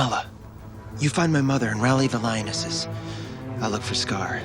Nala, you find my mother and rally the lionesses. I'll look for Scar.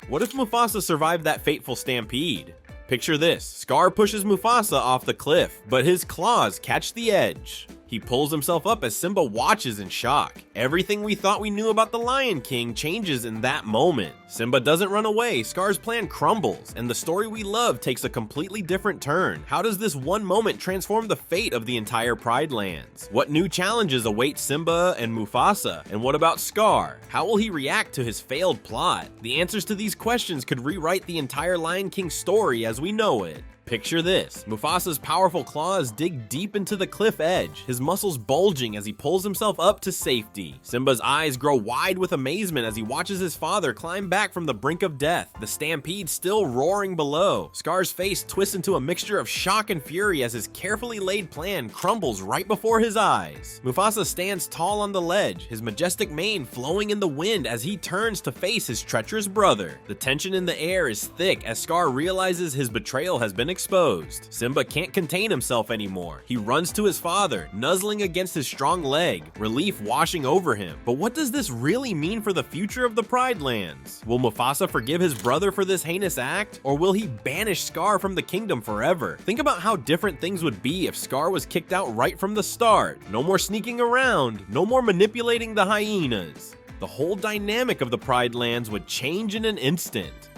What if Mufasa survived that fateful stampede? Picture this, Scar pushes Mufasa off the cliff, but his claws catch the edge. He pulls himself up as Simba watches in shock. Everything we thought we knew about the Lion King changes in that moment. Simba doesn't run away, Scar's plan crumbles, and the story we love takes a completely different turn. How does this one moment transform the fate of the entire Pride Lands? What new challenges await Simba and Mufasa? And what about Scar? How will he react to his failed plot? The answers to these questions could rewrite the entire Lion King story as we know it. Picture this, Mufasa's powerful claws dig deep into the cliff edge, his muscles bulging as he pulls himself up to safety. Simba's eyes grow wide with amazement as he watches his father climb back from the brink of death, the stampede still roaring below. Scar's face twists into a mixture of shock and fury as his carefully laid plan crumbles right before his eyes. Mufasa stands tall on the ledge, his majestic mane flowing in the wind as he turns to face his treacherous brother. The tension in the air is thick as Scar realizes his betrayal has been exposed. Simba can't contain himself anymore. He runs to his father, nuzzling against his strong leg, relief washing over him. But what does this really mean for the future of the Pride Lands? Will Mufasa forgive his brother for this heinous act? Or will he banish Scar from the kingdom forever? Think about how different things would be if Scar was kicked out right from the start. No more sneaking around, no more manipulating the hyenas. The whole dynamic of the Pride Lands would change in an instant.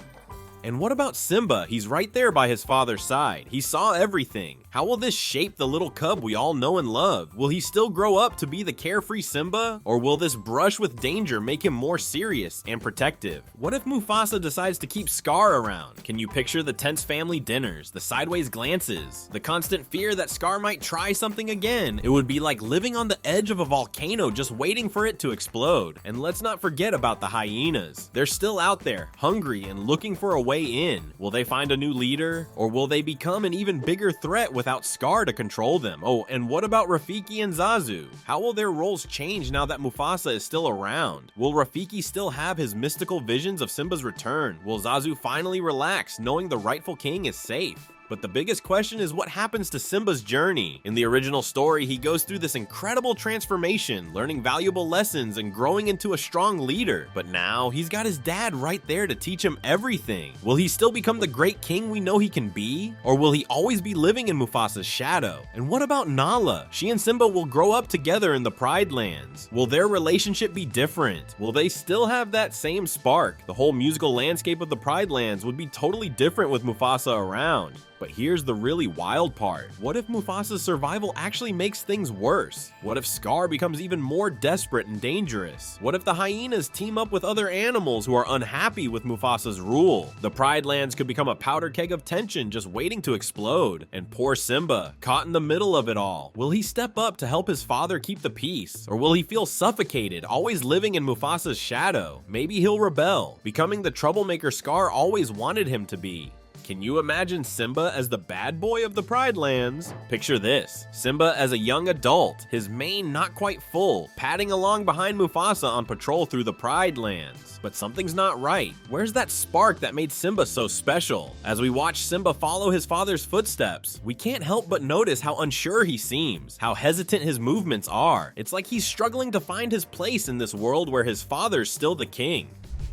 And what about Simba? He's right there by his father's side. He saw everything. How will this shape the little cub we all know and love? Will he still grow up to be the carefree Simba? Or will this brush with danger make him more serious and protective? What if Mufasa decides to keep Scar around? Can you picture the tense family dinners, the sideways glances, the constant fear that Scar might try something again? It would be like living on the edge of a volcano just waiting for it to explode. And let's not forget about the hyenas. They're still out there, hungry and looking for a way in. Will they find a new leader? Or will they become an even bigger threat without Scar to control them? Oh, and what about Rafiki and Zazu? How will their roles change now that Mufasa is still around? Will Rafiki still have his mystical visions of Simba's return? Will Zazu finally relax knowing the rightful king is safe? But the biggest question is what happens to Simba's journey. In the original story, he goes through this incredible transformation, learning valuable lessons and growing into a strong leader. But now, he's got his dad right there to teach him everything. Will he still become the great king we know he can be? Or will he always be living in Mufasa's shadow? And what about Nala? She and Simba will grow up together in the Pride Lands. Will their relationship be different? Will they still have that same spark? The whole musical landscape of the Pride Lands would be totally different with Mufasa around. But here's the really wild part. What if Mufasa's survival actually makes things worse? What if Scar becomes even more desperate and dangerous? What if the hyenas team up with other animals who are unhappy with Mufasa's rule? The Pride Lands could become a powder keg of tension just waiting to explode. And poor Simba, caught in the middle of it all. Will he step up to help his father keep the peace? Or will he feel suffocated, always living in Mufasa's shadow? Maybe he'll rebel, becoming the troublemaker Scar always wanted him to be. Can you imagine Simba as the bad boy of the Pride Lands? Picture this, Simba as a young adult, his mane not quite full, padding along behind Mufasa on patrol through the Pride Lands. But something's not right. Where's that spark that made Simba so special? As we watch Simba follow his father's footsteps, we can't help but notice how unsure he seems, how hesitant his movements are. It's like he's struggling to find his place in this world where his father's still the king.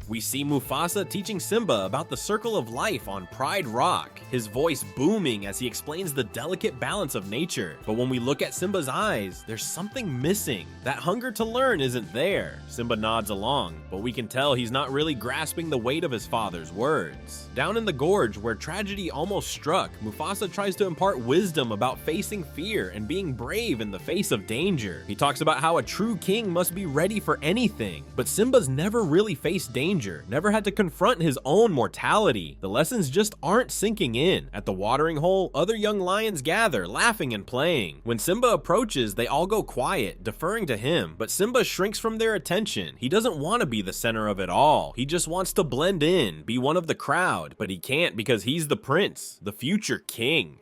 We see Mufasa teaching Simba about the circle of life on Pride Rock, his voice booming as he explains the delicate balance of nature. But when we look at Simba's eyes, there's something missing. That hunger to learn isn't there. Simba nods along, but we can tell he's not really grasping the weight of his father's words. Down in the gorge, where tragedy almost struck, Mufasa tries to impart wisdom about facing fear and being brave in the face of danger. He talks about how a true king must be ready for anything, but Simba's never really faced danger, never had to confront his own mortality. The lessons just aren't sinking in. At the watering hole, other young lions gather, laughing and playing. When Simba approaches, they all go quiet, deferring to him, but Simba shrinks from their attention. He doesn't want to be the center of it all. He just wants to blend in, be one of the crowd, but he can't because he's the prince, the future king.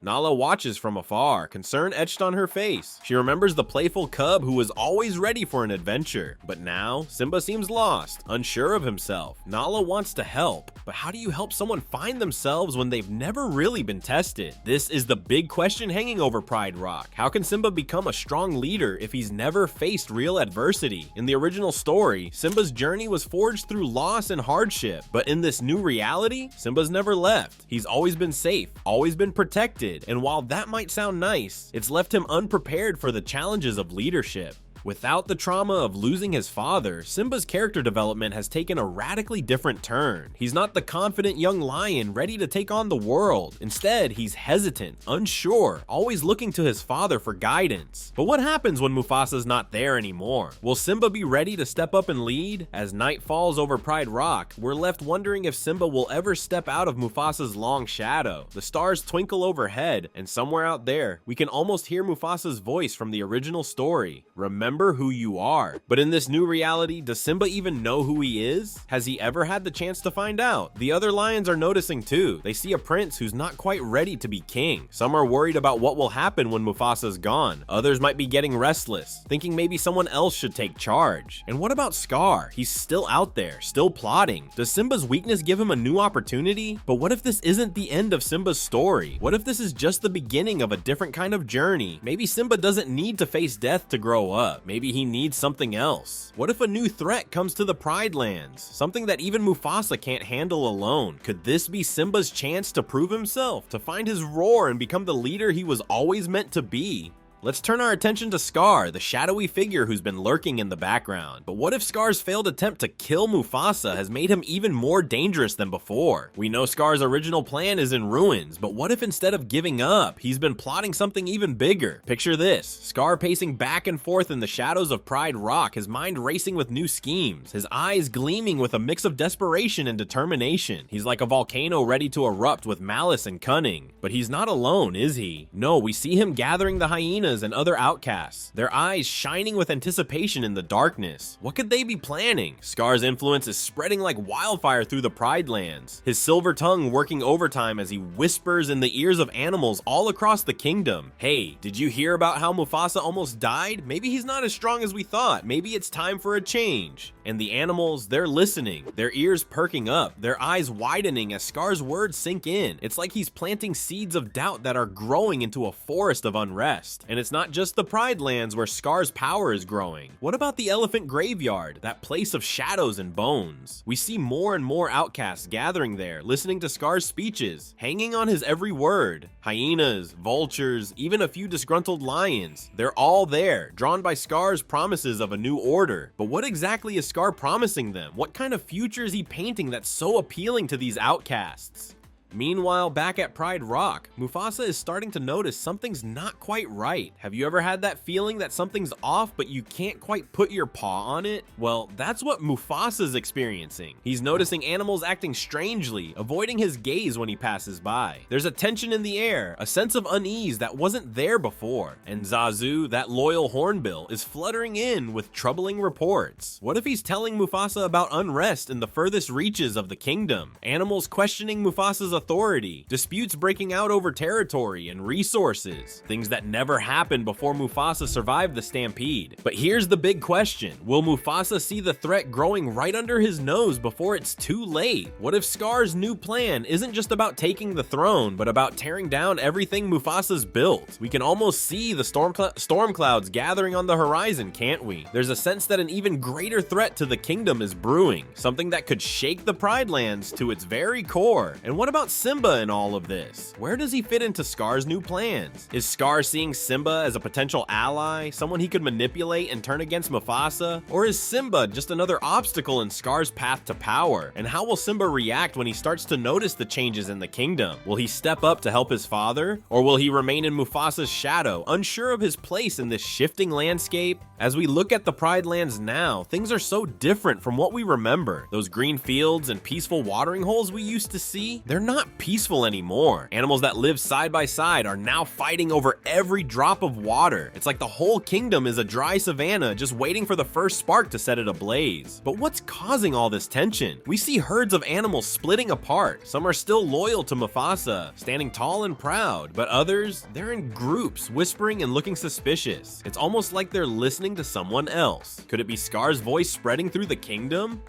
Nala watches from afar, concern etched on her face. She remembers the playful cub who was always ready for an adventure. But now, Simba seems lost, unsure of himself. Nala wants to help. But how do you help someone find themselves when they've never really been tested? This is the big question hanging over Pride Rock. How can Simba become a strong leader if he's never faced real adversity? In the original story, Simba's journey was forged through loss and hardship, but in this new reality, Simba's never left. He's always been safe, always been protected, and while that might sound nice, it's left him unprepared for the challenges of leadership. Without the trauma of losing his father, Simba's character development has taken a radically different turn. He's not the confident young lion ready to take on the world. Instead, he's hesitant, unsure, always looking to his father for guidance. But what happens when Mufasa's not there anymore? Will Simba be ready to step up and lead? As night falls over Pride Rock, we're left wondering if Simba will ever step out of Mufasa's long shadow. The stars twinkle overhead, and somewhere out there, we can almost hear Mufasa's voice from the original story. Remember who you are. But in this new reality, does Simba even know who he is? Has he ever had the chance to find out? The other lions are noticing too. They see a prince who's not quite ready to be king. Some are worried about what will happen when Mufasa's gone. Others might be getting restless, thinking maybe someone else should take charge. And what about Scar? He's still out there, still plotting. Does Simba's weakness give him a new opportunity? But what if this isn't the end of Simba's story? What if this is just the beginning of a different kind of journey? Maybe Simba doesn't need to face death to grow up. Maybe he needs something else. What if a new threat comes to the Pride Lands? Something that even Mufasa can't handle alone. Could this be Simba's chance to prove himself, to find his roar and become the leader he was always meant to be? Let's turn our attention to Scar, the shadowy figure who's been lurking in the background. But what if Scar's failed attempt to kill Mufasa has made him even more dangerous than before? We know Scar's original plan is in ruins, but what if instead of giving up, he's been plotting something even bigger? Picture this, Scar pacing back and forth in the shadows of Pride Rock, his mind racing with new schemes, his eyes gleaming with a mix of desperation and determination. He's like a volcano ready to erupt with malice and cunning. But he's not alone, is he? No, we see him gathering the hyenas and other outcasts, their eyes shining with anticipation in the darkness. What could they be planning? Scar's influence is spreading like wildfire through the Pride Lands, his silver tongue working overtime as he whispers in the ears of animals all across the kingdom. Hey, did you hear about how Mufasa almost died? Maybe he's not as strong as we thought. Maybe it's time for a change. And the animals, they're listening, their ears perking up, their eyes widening as Scar's words sink in. It's like he's planting seeds of doubt that are growing into a forest of unrest. And it's not just the Pride Lands where Scar's power is growing. What about the Elephant Graveyard, that place of shadows and bones? We see more and more outcasts gathering there, listening to Scar's speeches, hanging on his every word. Hyenas, vultures, even a few disgruntled lions. They're all there, drawn by Scar's promises of a new order. But what exactly is Scar promising them? What kind of future is he painting that's so appealing to these outcasts? Meanwhile, back at Pride Rock, Mufasa is starting to notice something's not quite right. Have you ever had that feeling that something's off but you can't quite put your paw on it? Well, that's what Mufasa's experiencing. He's noticing animals acting strangely, avoiding his gaze when he passes by. There's a tension in the air, a sense of unease that wasn't there before. And Zazu, that loyal hornbill, is fluttering in with troubling reports. What if he's telling Mufasa about unrest in the furthest reaches of the kingdom? Animals questioning Mufasa's authority, disputes breaking out over territory and resources, things that never happened before Mufasa survived the stampede. But here's the big question, will Mufasa see the threat growing right under his nose before it's too late? What if Scar's new plan isn't just about taking the throne, but about tearing down everything Mufasa's built? We can almost see the storm clouds gathering on the horizon, can't we? There's a sense that an even greater threat to the kingdom is brewing, something that could shake the Pride Lands to its very core. And what about Simba in all of this? Where does he fit into Scar's new plans? Is Scar seeing Simba as a potential ally, someone he could manipulate and turn against Mufasa? Or is Simba just another obstacle in Scar's path to power? And how will Simba react when he starts to notice the changes in the kingdom? Will he step up to help his father? Or will he remain in Mufasa's shadow, unsure of his place in this shifting landscape? As we look at the Pride Lands now, things are so different from what we remember. Those green fields and peaceful watering holes we used to see, they're not peaceful anymore. Animals that live side by side are now fighting over every drop of water. It's like the whole kingdom is a dry savanna just waiting for the first spark to set it ablaze. But what's causing all this tension? We see herds of animals splitting apart. Some are still loyal to Mufasa, standing tall and proud, but others, they're in groups, whispering and looking suspicious. It's almost like they're listening to someone else. Could it be Scar's voice spreading through the kingdom?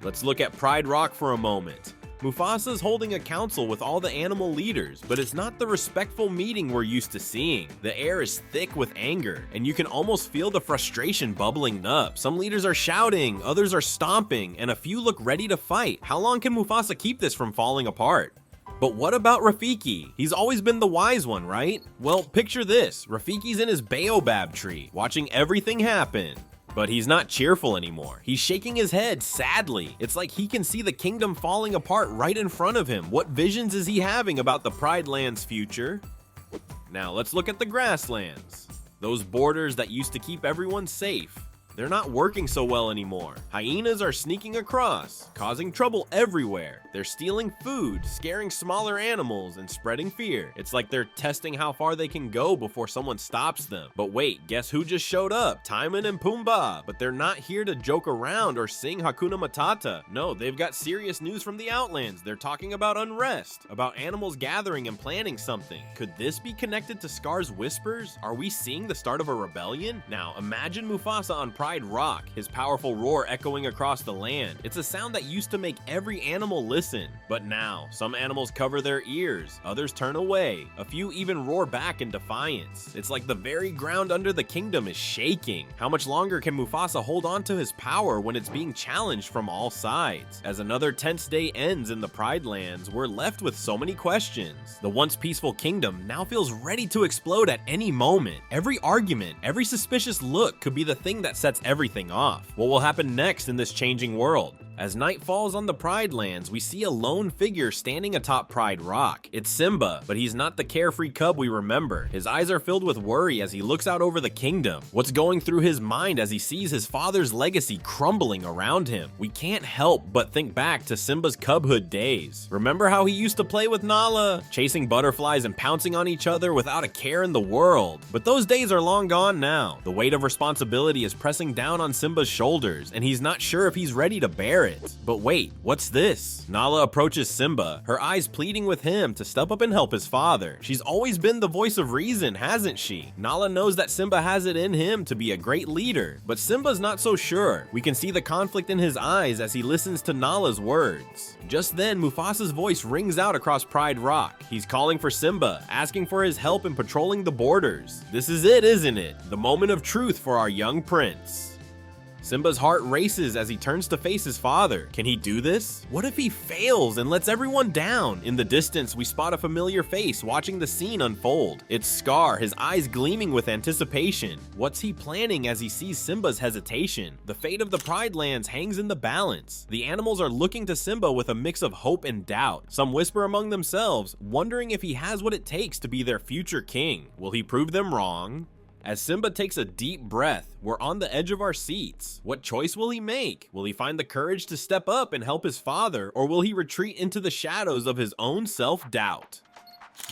Let's look at Pride Rock for a moment. Mufasa's holding a council with all the animal leaders, but it's not the respectful meeting we're used to seeing. The air is thick with anger, and you can almost feel the frustration bubbling up. Some leaders are shouting, others are stomping, and a few look ready to fight. How long can Mufasa keep this from falling apart? But what about Rafiki? He's always been the wise one, right? Well, picture this. Rafiki's in his baobab tree, watching everything happen. But he's not cheerful anymore. He's shaking his head sadly. It's like he can see the kingdom falling apart right in front of him. What visions is he having about the Pride Land's future? Now let's look at the grasslands. Those borders that used to keep everyone safe. They're not working so well anymore. Hyenas are sneaking across, causing trouble everywhere. They're stealing food, scaring smaller animals, and spreading fear. It's like they're testing how far they can go before someone stops them. But wait, guess who just showed up? Timon and Pumbaa. But they're not here to joke around or sing Hakuna Matata. No, they've got serious news from the Outlands. They're talking about unrest, about animals gathering and planning something. Could this be connected to Scar's whispers? Are we seeing the start of a rebellion? Now, imagine Mufasa on Pride Rock, his powerful roar echoing across the land. It's a sound that used to make every animal listen. But now, some animals cover their ears, others turn away. A few even roar back in defiance. It's like the very ground under the kingdom is shaking. How much longer can Mufasa hold on to his power when it's being challenged from all sides? As another tense day ends in the Pride Lands, we're left with so many questions. The once peaceful kingdom now feels ready to explode at any moment. Every argument, every suspicious look could be the thing that sets everything off. What will happen next in this changing world? As night falls on the Pride Lands, we see a lone figure standing atop Pride Rock. It's Simba, but he's not the carefree cub we remember. His eyes are filled with worry as he looks out over the kingdom. What's going through his mind as he sees his father's legacy crumbling around him? We can't help but think back to Simba's cubhood days. Remember how he used to play with Nala, chasing butterflies and pouncing on each other without a care in the world? But those days are long gone now. The weight of responsibility is pressing down on Simba's shoulders, and he's not sure if he's ready to bear it. But wait, what's this? Nala approaches Simba, her eyes pleading with him to step up and help his father. She's always been the voice of reason, hasn't she? Nala knows that Simba has it in him to be a great leader, but Simba's not so sure. We can see the conflict in his eyes as he listens to Nala's words. Just then, Mufasa's voice rings out across Pride Rock. He's calling for Simba, asking for his help in patrolling the borders. This is it, isn't it? The moment of truth for our young prince. Simba's heart races as he turns to face his father. Can he do this? What if he fails and lets everyone down? In the distance, we spot a familiar face watching the scene unfold. It's Scar, his eyes gleaming with anticipation. What's he planning as he sees Simba's hesitation? The fate of the Pride Lands hangs in the balance. The animals are looking to Simba with a mix of hope and doubt. Some whisper among themselves, wondering if he has what it takes to be their future king. Will he prove them wrong? As Simba takes a deep breath, we're on the edge of our seats. What choice will he make? Will he find the courage to step up and help his father, or will he retreat into the shadows of his own self-doubt?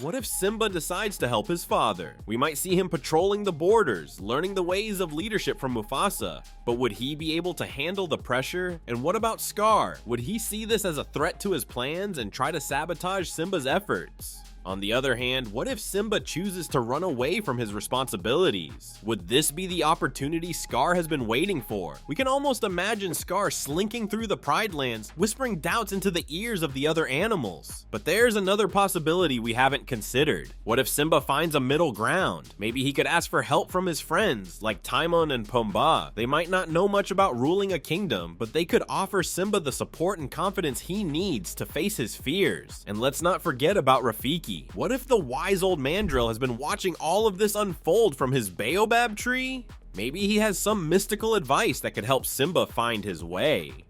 What if Simba decides to help his father? We might see him patrolling the borders, learning the ways of leadership from Mufasa. But would he be able to handle the pressure? And what about Scar? Would he see this as a threat to his plans and try to sabotage Simba's efforts? On the other hand, what if Simba chooses to run away from his responsibilities? Would this be the opportunity Scar has been waiting for? We can almost imagine Scar slinking through the Pride Lands, whispering doubts into the ears of the other animals. But there's another possibility we haven't considered. What if Simba finds a middle ground? Maybe he could ask for help from his friends, like Timon and Pumbaa. They might not know much about ruling a kingdom, but they could offer Simba the support and confidence he needs to face his fears. And let's not forget about Rafiki. What if the wise old mandrill has been watching all of this unfold from his baobab tree? Maybe he has some mystical advice that could help Simba find his way.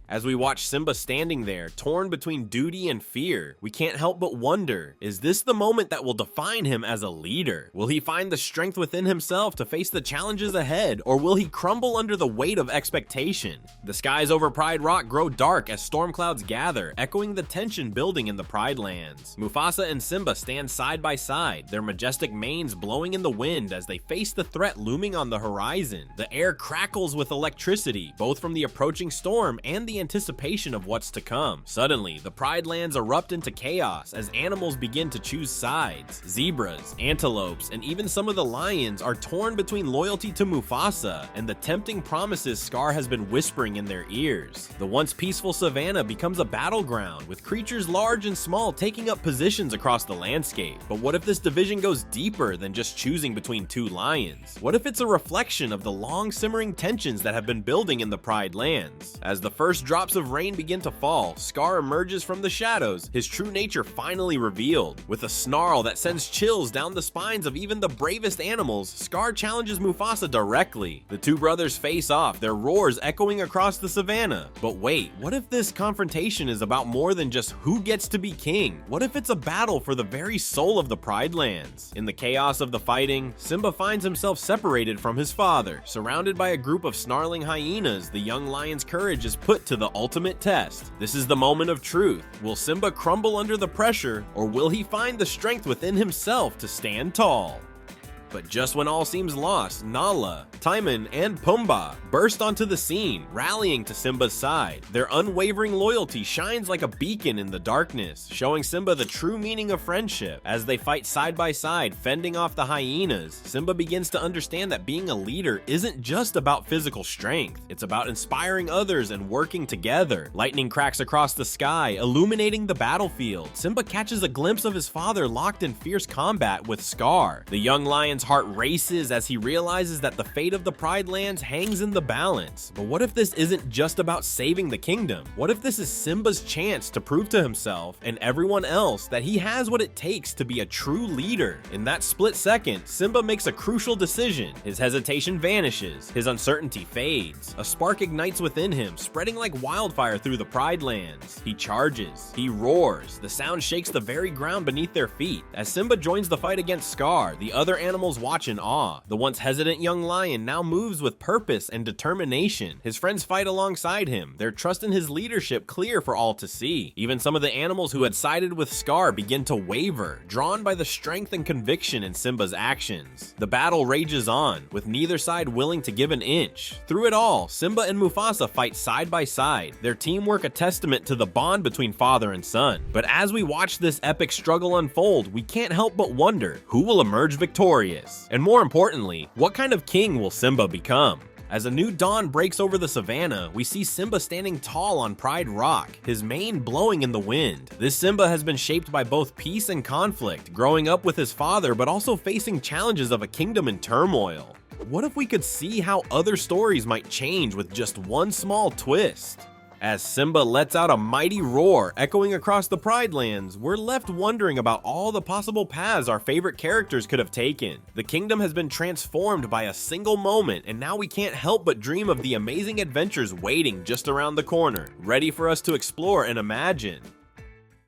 As we watch Simba standing there, torn between duty and fear, we can't help but wonder, is this the moment that will define him as a leader? Will he find the strength within himself to face the challenges ahead, or will he crumble under the weight of expectation? The skies over Pride Rock grow dark as storm clouds gather, echoing the tension building in the Pride Lands. Mufasa and Simba stand side by side, their majestic manes blowing in the wind as they face the threat looming on the horizon. The air crackles with electricity, both from the approaching storm and the anticipation of what's to come. Suddenly, the Pride Lands erupt into chaos as animals begin to choose sides. Zebras, antelopes, and even some of the lions are torn between loyalty to Mufasa and the tempting promises Scar has been whispering in their ears. The once peaceful savannah becomes a battleground, with creatures large and small taking up positions across the landscape. But what if this division goes deeper than just choosing between two lions? What if it's a reflection of the long simmering tensions that have been building in the Pride Lands? As the first drops of rain begin to fall, Scar emerges from the shadows, his true nature finally revealed. With a snarl that sends chills down the spines of even the bravest animals, Scar challenges Mufasa directly. The two brothers face off, their roars echoing across the savannah. But wait, what if this confrontation is about more than just who gets to be king? What if it's a battle for the very soul of the Pride Lands? In the chaos of the fighting, Simba finds himself separated from his father. Surrounded by a group of snarling hyenas, the young lion's courage is put to the ultimate test. This is the moment of truth. Will Simba crumble under the pressure, or will he find the strength within himself to stand tall? But just when all seems lost, Nala, Timon, and Pumbaa burst onto the scene, rallying to Simba's side. Their unwavering loyalty shines like a beacon in the darkness, showing Simba the true meaning of friendship. As they fight side by side, fending off the hyenas, Simba begins to understand that being a leader isn't just about physical strength. It's about inspiring others and working together. Lightning cracks across the sky, illuminating the battlefield. Simba catches a glimpse of his father locked in fierce combat with Scar. The young lion's heart races as he realizes that the fate of the Pride Lands hangs in the balance. But what if this isn't just about saving the kingdom? What if this is Simba's chance to prove to himself and everyone else that he has what it takes to be a true leader? In that split second, Simba makes a crucial decision. His hesitation vanishes, his uncertainty fades. A spark ignites within him, spreading like wildfire through the Pride Lands. He charges, he roars, the sound shakes the very ground beneath their feet. As Simba joins the fight against Scar, the other animals watch in awe. The once hesitant young lion now moves with purpose and determination. His friends fight alongside him, their trust in his leadership clear for all to see. Even some of the animals who had sided with Scar begin to waver, drawn by the strength and conviction in Simba's actions. The battle rages on, with neither side willing to give an inch. Through it all, Simba and Mufasa fight side by side, their teamwork a testament to the bond between father and son. But as we watch this epic struggle unfold, we can't help but wonder, who will emerge victorious? And more importantly, what kind of king will Simba become? As a new dawn breaks over the savannah, we see Simba standing tall on Pride Rock, his mane blowing in the wind. This Simba has been shaped by both peace and conflict, growing up with his father but also facing challenges of a kingdom in turmoil. What if we could see how other stories might change with just one small twist? As Simba lets out a mighty roar echoing across the Pride Lands, we're left wondering about all the possible paths our favorite characters could have taken. The kingdom has been transformed by a single moment, and now we can't help but dream of the amazing adventures waiting just around the corner, ready for us to explore and imagine.